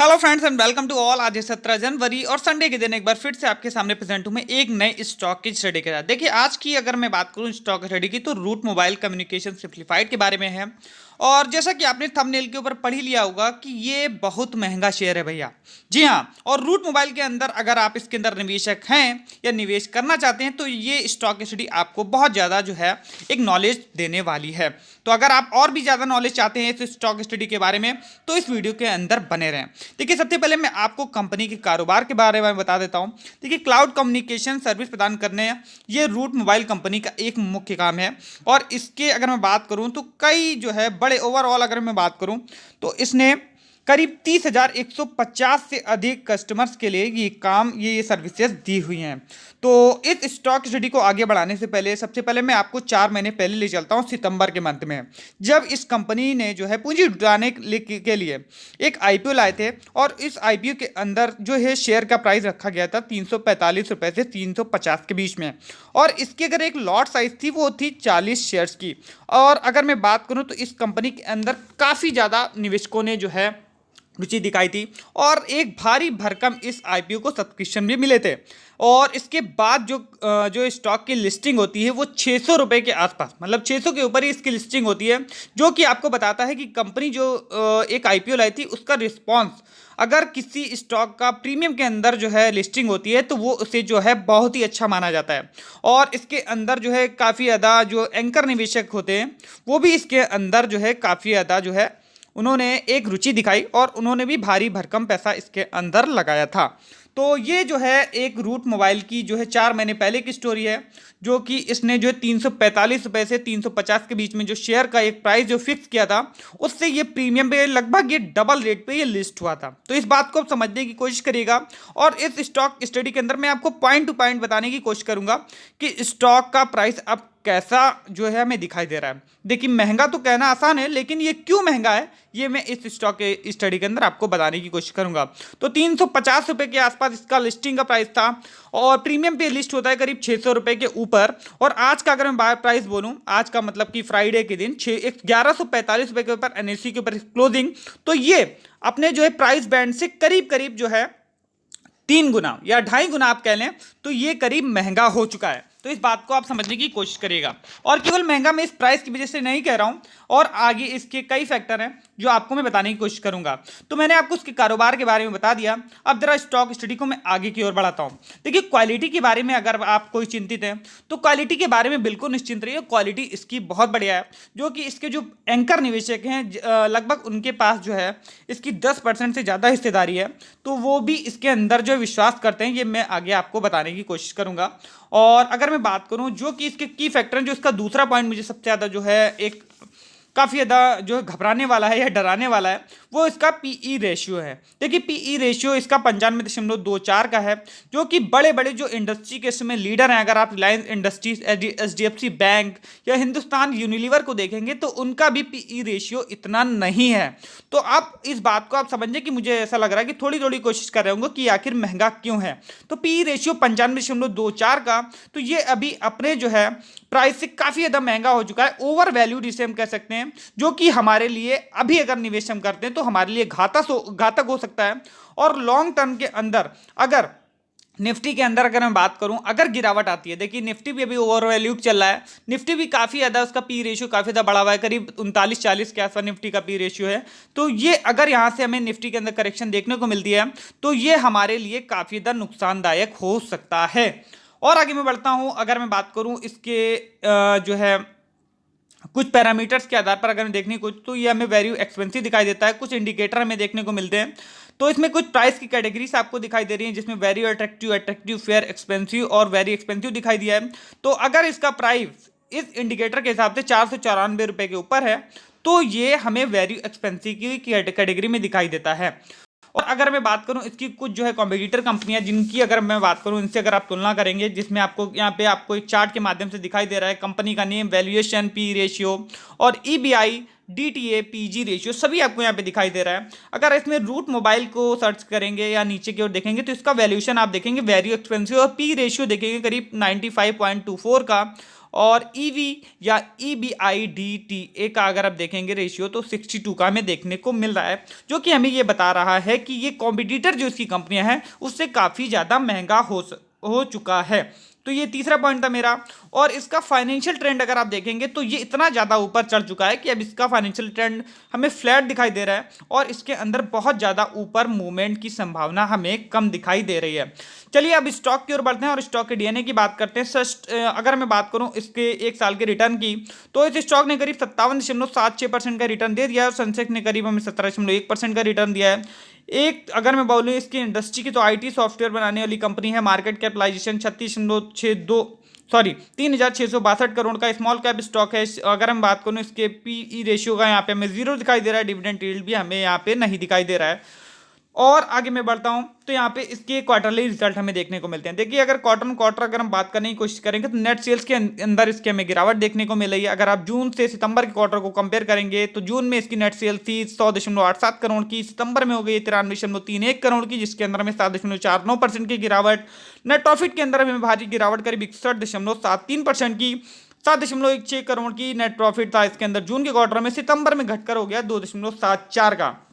Hello friends and welcome to all. आज है 17 जनवरी और संडे के दिन एक बार फिर से आपके सामने प्रेजेंट हूं मैं एक नए स्टॉक की स्टडी के साथ। देखिए आज की अगर मैं बात करूं स्टॉक स्टडी की तो रूट मोबाइल कम्युनिकेशन सिंप्लीफाइड के बारे में है। और जैसा कि आपने थंबनेल के ऊपर पढ़ ही लिया होगा कि ये बहुत महंगा शेयर है भैया। जी हाँ, और रूट मोबाइल के अंदर अगर आप इसके अंदर निवेशक हैं या निवेश करना चाहते हैं तो ये स्टॉक स्टडी आपको बहुत ज़्यादा जो है एक नॉलेज देने वाली है। तो अगर आप और भी ज़्यादा नॉलेज चाहते हैं इस स्टॉक स्टडी के बारे में तो इस वीडियो के अंदर बने रहें। देखिए सबसे पहले मैं आपको कंपनी के कारोबार के बारे में बता देता हूं। देखिए क्लाउड कम्युनिकेशन सर्विस प्रदान करने ये रूट मोबाइल कंपनी का एक मुख्य काम है। और इसके अगर मैं बात करूं तो कई जो है बड़े ओवरऑल अगर मैं बात करूं तो इसने करीब 30,150 से अधिक कस्टमर्स के लिए ये सर्विसेज दी हुई हैं। तो इस स्टॉक स्टडी को आगे बढ़ाने से पहले सबसे पहले मैं आपको 4 महीने पहले ले चलता हूं, सितंबर के मंथ में, जब इस कंपनी ने जो है पूंजी जुटाने के लिए एक आईपीओ लाए थे। और इस आईपीओ के अंदर जो है शेयर का प्राइस रखा गया था 345 रुपये से 350 के बीच में। और इसकी अगर एक लॉट साइज थी वो थी 40 शेयर्स की। और अगर मैं बात करूं तो इस कंपनी के अंदर काफ़ी ज़्यादा निवेशकों ने जो है रुचि दिखाई थी और एक भारी भरकम इस आईपीओ को सब्सक्रिप्शन भी मिले थे। और इसके बाद जो स्टॉक की लिस्टिंग होती है वो 600 रुपये के आसपास, मतलब 600 के ऊपर ही इसकी लिस्टिंग होती है, जो कि आपको बताता है कि कंपनी जो एक आईपीओ लाई थी उसका रिस्पॉन्स अगर किसी स्टॉक का प्रीमियम के अंदर जो है लिस्टिंग होती है तो वो उसे जो है बहुत ही अच्छा माना जाता है। और इसके अंदर जो है काफ़ी ज़्यादा जो एंकर निवेशक होते हैं वो भी इसके अंदर जो है काफ़ी ज़्यादा जो है उन्होंने एक रुचि दिखाई और उन्होंने भी भारी भरकम पैसा इसके अंदर लगाया था। तो ये जो है एक रूट मोबाइल की जो है 4 महीने पहले की स्टोरी है, जो कि इसने जो है 345 रुपये से 350 के बीच में जो शेयर का एक प्राइस जो फिक्स किया था उससे ये प्रीमियम पे लगभग ये डबल रेट पे ये लिस्ट हुआ था। तो इस बात को आप समझने की कोशिश करिएगा और इस स्टॉक स्टडी के अंदर मैं आपको पॉइंट टू पॉइंट बताने की कोशिश करूंगा कि स्टॉक का प्राइस अब कैसा जो है हमें दिखाई दे रहा है। देखिए महंगा तो कहना आसान है लेकिन ये क्यों महंगा है ये मैं इस स्टॉक के स्टडी के अंदर आपको बताने की कोशिश करूंगा। तो 350 रुपये के आसपास इसका लिस्टिंग का प्राइस था और प्रीमियम पे लिस्ट होता है करीब 600 रुपये के ऊपर। और आज का अगर मैं प्राइस बोलूं, आज का मतलब कि फ्राइडे के दिन 1145 रुपये के ऊपर एनएससी के ऊपर क्लोजिंग, तो ये अपने जो है प्राइस बैंड से करीब करीब जो है 3 गुना या 2.5 गुना आप कह लें तो ये करीब महंगा हो चुका है। तो इस बात को आप समझने की कोशिश करिएगा। और केवल महंगा मैं इस प्राइस की वजह से नहीं कह रहा हूं, और आगे इसके कई फैक्टर हैं जो आपको मैं बताने की कोशिश करूंगा। तो मैंने आपको उसके कारोबार के बारे में बता दिया, अब जरा स्टॉक स्टडी को मैं आगे की ओर बढ़ाता हूं। देखिए क्वालिटी के बारे में अगर आप कोई चिंतित हैं तो क्वालिटी के बारे में बिल्कुल निश्चिंत रहिए, क्वालिटी इसकी बहुत बढ़िया है। जो कि इसके जो एंकर निवेशक हैं लगभग उनके पास जो है इसकी 10% से ज़्यादा हिस्सेदारी है, तो वो भी इसके अंदर जो विश्वास करते हैं ये मैं आगे आपको बताने की कोशिश करूंगा। और अगर मैं बात करूं जो कि इसके की फैक्टर हैं, जो इसका दूसरा पॉइंट मुझे सबसे ज़्यादा जो है एक काफ़ी ज़्यादा जो है घबराने वाला है या डराने वाला है, वो इसका पीई रेशियो है। देखिए पीई रेशियो इसका 95.24 का है, जो कि बड़े बड़े जो इंडस्ट्री के इसमें लीडर हैं, अगर आप रिलायंस इंडस्ट्रीज, एचडीएफसी बैंक या हिंदुस्तान यूनिलीवर को देखेंगे तो उनका भी पीई रेशियो इतना नहीं है। तो आप इस बात को आप समझें कि मुझे ऐसा लग रहा है कि थोड़ी थोड़ी कोशिश कर रहे होंगे कि आखिर महंगा क्यों है। तो पीई रेशियो 95.24 का, तो ये अभी अपने जो है प्राइस से काफ़ी ज़्यादा महंगा हो चुका है, ओवर वैल्यूड इसे हम कह सकते हैं, जो कि हमारे लिए अभी अगर निवेश हम करते हैं तो हमारे लिए घातक हो सकता है। और लॉन्ग टर्म के अंदर अगर निफ्टी के अंदर अगर मैं बात करूं, अगर गिरावट आती है, देखिए निफ्टी भी अभी ओवर वैल्यूड चल रहा है, निफ्टी भी काफ़ी ज़्यादा उसका पी रेशियो काफ़ी ज़्यादा बढ़ा हुआ है, करीब 39-40 के आसपास निफ्टी का पी रेशियो है। तो ये अगर यहाँ से हमें निफ्टी के अंदर करेक्शन देखने को मिलती है तो ये हमारे लिए काफ़ी ज़्यादा नुकसानदायक हो सकता है। और आगे मैं बढ़ता हूँ, अगर मैं बात करूँ इसके जो है कुछ पैरामीटर्स के आधार पर अगर हम देखने कुछ, तो ये हमें वैल्यू एक्सपेंसिव दिखाई देता है, कुछ इंडिकेटर हमें देखने को मिलते हैं। तो इसमें कुछ प्राइस की कैटेगरीज आपको दिखाई दे रही हैं, जिसमें very attractive, attractive, fair, expensive और वेरी एक्सपेंसिव दिखाई दिया है। तो अगर इसका प्राइस इस इंडिकेटर के हिसाब से 494 रुपये के ऊपर है तो ये हमें वेरी एक्सपेंसिव की कैटेगरी में दिखाई देता है। और अगर मैं बात करूं इसकी कुछ जो है कॉम्पिटिटर कंपनियां जिनकी अगर मैं बात करूं, इनसे अगर आप तुलना करेंगे, जिसमें आपको यहाँ पे आपको एक चार्ट के माध्यम से दिखाई दे रहा है कंपनी का नेम, वैल्यूएशन, पी रेशियो और ईबीआई, डीटीए, पीजी रेशियो सभी आपको यहाँ पे दिखाई दे रहा है। अगर इसमें रूट मोबाइल को सर्च करेंगे या नीचे की ओर देखेंगे तो इसका वैल्यूएशन आप देखेंगे वेरी एक्सपेंसिव और पी रेशियो देखेंगे करीब 95.24 का। और ईवी या EBIDTA का अगर आप देखेंगे रेशियो तो 62 का हमें देखने को मिल रहा है, जो कि हमें ये बता रहा है कि ये कॉम्पिटिटर जो इसकी कंपनियां हैं उससे काफ़ी ज़्यादा महंगा हो चुका है। तो ये तीसरा पॉइंट था मेरा। और इसका फाइनेंशियल ट्रेंड अगर आप देखेंगे तो ये इतना ज़्यादा ऊपर चढ़ चुका है कि अब इसका फाइनेंशियल ट्रेंड हमें फ्लैट दिखाई दे रहा है और इसके अंदर बहुत ज़्यादा ऊपर मूवमेंट की संभावना हमें कम दिखाई दे रही है। चलिए अब स्टॉक की ओर बढ़ते हैं और स्टॉक के डीएनए की बात करते हैं। अगर मैं बात करूं इसके एक साल के रिटर्न की, तो इस स्टॉक ने करीब 57.76% का रिटर्न दे दिया है और सेंसेक्स ने करीब हमें 17.1% का रिटर्न दिया है। एक अगर मैं बोलूँ इसकी इंडस्ट्री की, तो आईटी सॉफ्टवेयर बनाने वाली कंपनी है। मार्केट कैपिटलाइजेशन 3662 करोड़ का स्मॉल कैप स्टॉक है। अगर हम बात करूँ इसके पीई रेशियो का, यहाँ पे हमें 0 दिखाई दे रहा है। डिविडेंड यील्ड भी हमें यहाँ पे नहीं दिखाई दे रहा है। और आगे मैं बढ़ता हूं तो यहाँ पे इसके क्वार्टरली रिजल्ट हमें देखने को मिलते हैं। देखिए अगर क्वार्टर अगर हम बात करने की कोशिश करेंगे तो नेट सेल्स के अंदर इसके हमें गिरावट देखने को मिल रही है। अगर आप जून से सितंबर के क्वार्टर को कंपेयर करेंगे तो जून में इसकी नेट सेल्स थी 100.87 करोड़ की, सितंबर में हो गई 93.31 करोड़ की, जिसके अंदर हमें 7.49% की गिरावट। नेट प्रॉफिट के अंदर हमें भारी गिरावट करीब 61.73% की, 7.16 करोड़ की नेट प्रॉफिट था इसके अंदर जून के क्वार्टर में। सितंबर में घटकर हो गया 2.74 का।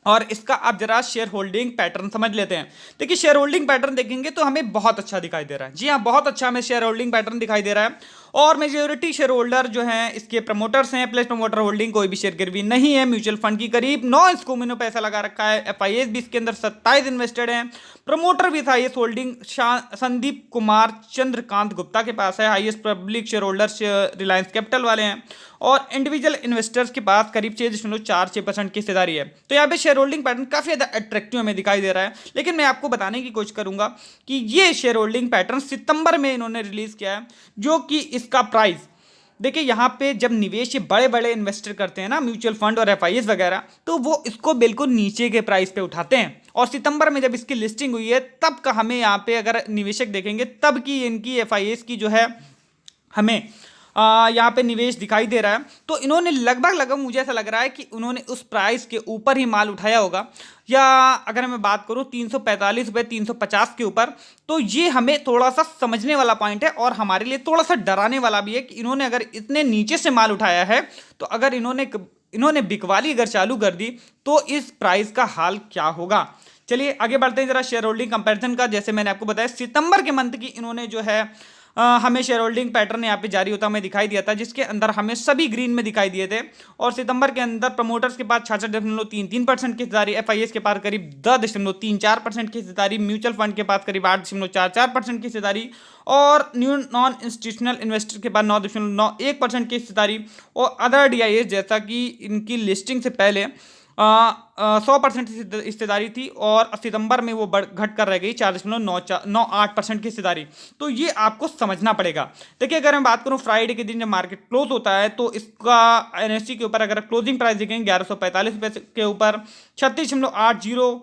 और इसका आप जरा शेयर होल्डिंग पैटर्न समझ लेते हैं। देखिए शेयर होल्डिंग पैटर्न देखेंगे तो हमें बहुत अच्छा दिखाई दे रहा है। जी हाँ, बहुत अच्छा हमें शेयर होल्डिंग पैटर्न दिखाई दे रहा है। और मेजोरिटी शेयर होल्डर जो हैं इसके प्रमोटर्स हैं, प्लस प्रमोटर होल्डिंग कोई भी शेयर गिरवी नहीं है। म्यूचुअल फंड की करीब 9 स्कीमों में पैसा लगा रखा है। एफआईएस भी इसके अंदर 27 इन्वेस्टेड हैं। प्रमोटर भी था हाईएस्ट होल्डिंग संदीप कुमार चंद्रकांत गुप्ता के पास है। Highest public share holder Reliance capital वाले हैं। और इंडिविजुअल इन्वेस्टर्स के पास करीब 6.46% की हिस्सेदारी है। तो यहाँ पे शेयर होल्डिंग पैटर्न काफी ज्यादा अट्रैक्टिव हमें दिखाई दे रहा है। लेकिन मैं आपको बताने की कोशिश करूंगा कि ये शेयर होल्डिंग पैटर्न सितंबर में इन्होंने रिलीज किया है, जो कि इसका प्राइस देखिए यहाँ पे जब निवेश ये बड़े बड़े इन्वेस्टर करते हैं ना, म्यूचुअल फंड और एफआईएस वगैरह, तो वो इसको बिल्कुल नीचे के प्राइस पे उठाते हैं। और सितंबर में जब इसकी लिस्टिंग हुई है तब का हमें यहाँ पे अगर निवेशक देखेंगे तब की इनकी एफआईएस की जो है हमें यहाँ पे निवेश दिखाई दे रहा है। तो इन्होंने लगभग मुझे ऐसा लग रहा है कि उन्होंने उस प्राइस के ऊपर ही माल उठाया होगा, या अगर मैं बात करूँ 345 रुपये 350 के ऊपर। तो ये हमें थोड़ा सा समझने वाला पॉइंट है और हमारे लिए थोड़ा सा डराने वाला भी है कि इन्होंने अगर इतने नीचे से माल उठाया है तो अगर इन्होंने बिकवाली अगर चालू कर दी तो इस प्राइस का हाल क्या होगा। चलिए आगे बढ़ते हैं जरा शेयर होल्डिंग कंपैरिजन का। जैसे मैंने आपको बताया सितंबर के मंथ की इन्होंने जो है हमें शेयर होल्डिंग पैटर्न यहाँ पे जारी होता हमें दिखाई दिया था, जिसके अंदर हमें सभी ग्रीन में दिखाई दिए थे। और सितंबर के अंदर प्रमोटर्स के पास 66.33% की हिस्सेदारी, एफआईएस के पास करीब 10.34% की हिस्सेदारी, म्यूचुअल फंड के पास करीब 8.44% की हिस्सेदारी और न्यू नॉन इंस्टीट्यूशनल इन्वेस्टर के पास 9.91% की हिस्सेदारी। और अदर डीआईएस जैसा कि इनकी लिस्टिंग से पहले 100% हिस्सेदारी थी और सितंबर में वो घट कर रह गई 4.98% की हिस्सेदारी। तो ये आपको समझना पड़ेगा। देखिए अगर मैं बात करूं फ्राइडे के दिन जब मार्केट क्लोज होता है तो इसका एनएससी के ऊपर अगर क्लोजिंग प्राइस देखेंगे 1145 रुपये के ऊपर 36.80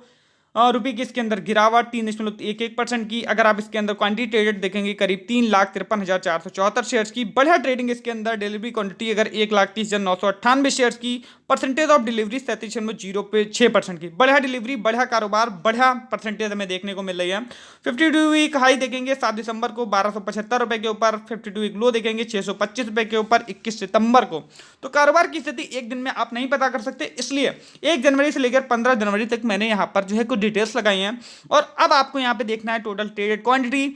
रुपये की इसके अंदर गिरावट 3.11% की। अगर आप इसके अंदर क्वांटिटी ट्रेडेड देखेंगे करीब 3,53,474 शेयर्स की। बढ़िया ट्रेडिंग इसके अंदर। डिलीवरी क्वांटिटी अगर 1,30,998 शेयर्स की। परसेंटेज ऑफ डिलीवरी 37.06% की। बढ़िया डिलीवरी, बढ़िया कारोबार, बढ़िया परसेंटेज हमें देखने को मिल रही है। 52 वीक हाई देखेंगे 7 दिसंबर को 1275 रुपये के ऊपर। 52 वीक लो देखेंगे 625 रुपये के ऊपर 21 सितंबर को। तो कारोबार की स्थिति एक दिन में आप नहीं पता कर सकते, इसलिए 1 जनवरी से लेकर 15 जनवरी तक मैंने यहाँ पर जो है कुछ डिटेल्स लगाई हैं। और अब आपको यहाँ पे देखना है total traded quantity,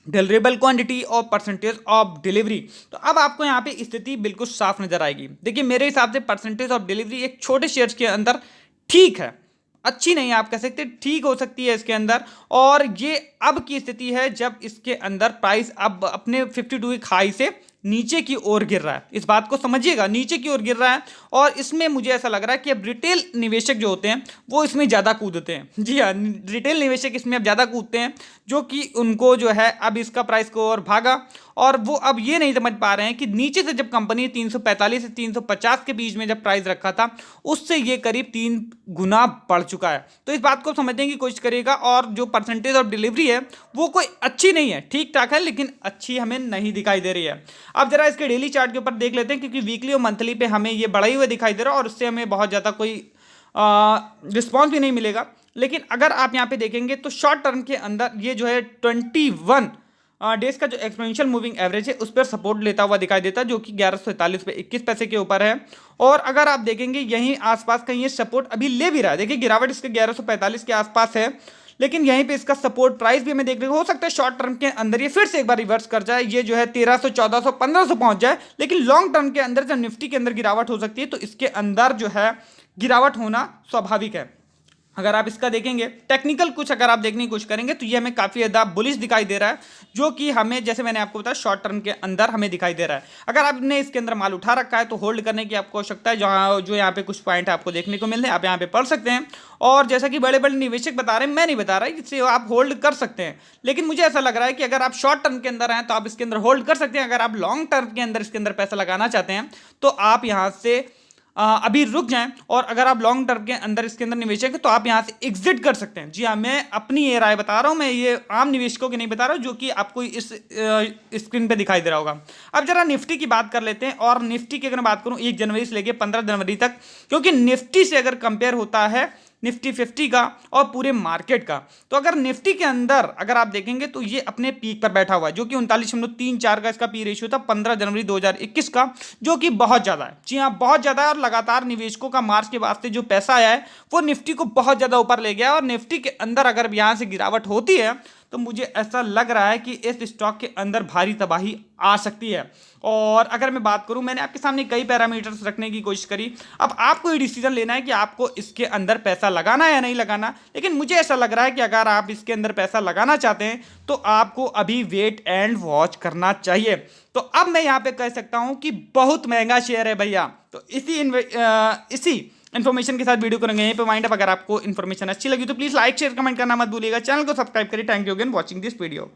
deliverable quantity और परसेंटेज ऑफ डिलीवरी। तो अब आपको यहाँ पे स्थिति बिल्कुल साफ नजर आएगी। देखिए मेरे हिसाब से परसेंटेज ऑफ डिलीवरी एक छोटे शेयर्स के अंदर ठीक है, अच्छी नहीं आप कह सकते, ठीक हो सकती है इसके अंदर। और ये अब की स्थिति है जब इसके अंदर प्राइस अब अपने 52 वीक हाई से नीचे की ओर गिर रहा है। इस बात को समझिएगा, नीचे की ओर गिर रहा है। और इसमें मुझे ऐसा लग रहा है कि अब रिटेल निवेशक जो होते हैं वो इसमें ज़्यादा कूदते हैं। जी हाँ, रिटेल निवेशक इसमें अब ज़्यादा कूदते हैं, जो कि उनको जो है अब इसका प्राइस को और भागा। और वो अब ये नहीं समझ पा रहे हैं कि नीचे से जब कंपनी 345 से 350 के बीच में जब प्राइस रखा था उससे ये करीब 3 गुना बढ़ चुका है। तो इस बात को समझने की कोशिश करिएगा। और जो परसेंटेज ऑफ डिलीवरी है वो कोई अच्छी नहीं है, ठीक ठाक है, लेकिन अच्छी हमें नहीं दिखाई दे रही है। अब जरा इसके डेली चार्ट के ऊपर देख लेते हैं, क्योंकि वीकली और मंथली पे हमें ये बढ़ा ही हुआ दिखाई दे रहा है और उससे हमें बहुत ज़्यादा कोई रिस्पॉन्स भी नहीं मिलेगा। लेकिन अगर आप यहाँ पे देखेंगे तो शॉर्ट टर्म के अंदर ये जो है 21 डेज का जो एक्सपोनेंशियल मूविंग एवरेज है उस पर सपोर्ट लेता हुआ दिखाई देता है, जो कि 1141 पे 21 पैसे के ऊपर है। और अगर आप देखेंगे यहीं आसपास कहीं ये सपोर्ट अभी ले भी रहा है, देखिए गिरावट इसके 1145 के आसपास है, लेकिन यहीं पे इसका सपोर्ट प्राइस भी हमें देखने को हो सकता है शॉर्ट टर्म के अंदर ये फिर से एक बार रिवर्स कर जाए, ये जो है 1300 1400 1500 पहुंच जाए। लेकिन लॉन्ग टर्म के अंदर जब निफ्टी के अंदर गिरावट हो सकती है तो इसके अंदर जो है गिरावट होना स्वाभाविक है। अगर आप इसका देखेंगे टेक्निकल कुछ अगर आप देखने की कोशिश करेंगे तो ये हमें काफी ज्यादा बुलिश दिखाई दे रहा है, जो कि हमें जैसे मैंने आपको बताया शॉर्ट टर्म के अंदर हमें दिखाई दे रहा है। अगर आपने इसके अंदर माल उठा रखा है तो होल्ड करने की आपको आवश्यकता है, जो यहाँ पे कुछ पॉइंट आपको देखने को मिल रहे हैं आप यहाँ पे पढ़ सकते हैं। और जैसा कि बड़े बड़े निवेशक बता रहे हैं, मैं नहीं बता रहा, इससे आप होल्ड कर सकते हैं। लेकिन मुझे ऐसा लग रहा है कि अगर आप शॉर्ट टर्म के अंदर हैं तो आप इसके अंदर होल्ड कर सकते हैं। अगर आप लॉन्ग टर्म के अंदर इसके अंदर पैसा लगाना चाहते हैं तो आप यहाँ से अभी रुक जाएं, और अगर आप लॉन्ग टर्म के अंदर इसके अंदर निवेशक है तो आप यहां से एग्जिट कर सकते हैं। जी हाँ, मैं अपनी ये राय बता रहा हूं, मैं ये आम निवेशकों की नहीं बता रहा हूं, जो कि आपको इस स्क्रीन पे दिखाई दे रहा होगा। अब जरा निफ्टी की बात कर लेते हैं, और निफ्टी की अगर मैं बात करूं 1 जनवरी से लेकर 15 जनवरी तक, क्योंकि निफ्टी से अगर कंपेयर होता है निफ्टी 50 का और पूरे मार्केट का, तो अगर निफ्टी के अंदर अगर आप देखेंगे तो ये अपने पीक पर बैठा हुआ है, जो कि 39.34 का इसका पी रेशियो था 15 जनवरी 2021 का, जो कि बहुत ज़्यादा है। जी हाँ, बहुत ज़्यादा है। और लगातार निवेशकों का मार्च के वास्ते जो पैसा आया है वो निफ्टी को बहुत ज़्यादा ऊपर ले गया है। और निफ्टी के अंदर अगर यहाँ से गिरावट होती है तो मुझे ऐसा लग रहा है कि इस स्टॉक के अंदर भारी तबाही आ सकती है। और अगर मैं बात करूं, मैंने आपके सामने कई पैरामीटर्स रखने की कोशिश करी, अब आपको ये डिसीजन लेना है कि आपको इसके अंदर पैसा लगाना है या नहीं लगाना। लेकिन मुझे ऐसा लग रहा है कि अगर आप इसके अंदर पैसा लगाना चाहते हैं तो आपको अभी वेट एंड वॉच करना चाहिए। तो अब मैं यहां पे कह सकता हूं कि बहुत महंगा शेयर है भैया। तो इसी इन्फॉर्मेशन के साथ वीडियो करेंगे यहीं पे वाइंड अप। अगर आपको इन्फॉर्मेशन अच्छी लगी तो प्लीज लाइक शेयर कमेंट करना मत भूलिएगा। चैनल को सब्सक्राइब करिए। Thank you again watching this video.